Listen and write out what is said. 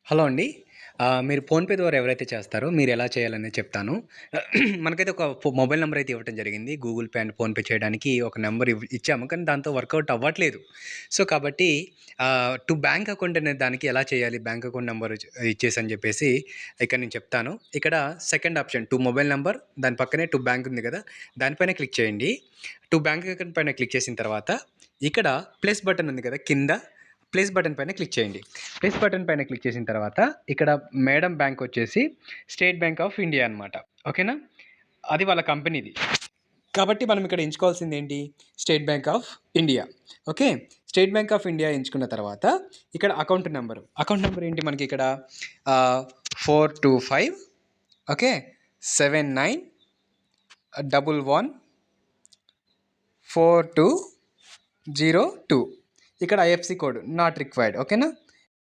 Hello అండి. మీరు PhonePe ద్వారా ఎవరైతే చేస్తారో మీరెలా చేయాలనేది చెప్తాను. మనకైతే ఒక మొబైల్ నంబర్ అయితే ఇవ్వటం జరిగింది. గూగుల్ పే అండ్ ఫోన్‌పే చేయడానికి ఒక నంబర్ ఇచ్చాము. కానీ దాంతో వర్కౌట్ అవ్వట్లేదు. సో, కాబట్టి టు బ్యాంక్ అకౌంట్ అనే దానికి ఎలా చేయాలి? బ్యాంక్ అకౌంట్ నంబర్ ఇచ్చేసని చెప్పేసి ఇక్కడ నేను చెప్తాను. ఇక్కడ second option to mobile number దాని పక్కనే టు బ్యాంక్ ఉంది కదా! దానిపైన క్లిక్ చేయండి. టు బ్యాంక్ అకౌంట్ పైన క్లిక్ చేసిన తర్వాత ఇక్కడ ప్లస్ బటన్ ఉంది కదా! కింద ప్లస్ బటన్ పైన క్లిక్ చేయండి. ప్లస్ బటన్ పైన క్లిక్ చేసిన తర్వాత ఇక్కడ మేడం బ్యాంక్ వచ్చేసి స్టేట్ బ్యాంక్ ఆఫ్ ఇండియా అనమాట. ఓకేనా? అది వాళ్ళ కంపెనీది. కాబట్టి మనం ఇక్కడ ఎంచుకోవాల్సింది ఏంటి? State bank of India. Okay. State bank of India ఎంచుకున్న తర్వాత ఇక్కడ అకౌంట్ నెంబర్. అకౌంట్ నెంబర్ ఏంటి మనకి ఇక్కడ 425 ఓకే 79 11 4202 ఇక్కడ ఐఎఫ్‌సి కోడ్ నాట్ రిక్వైర్డ్ ఓకేనా?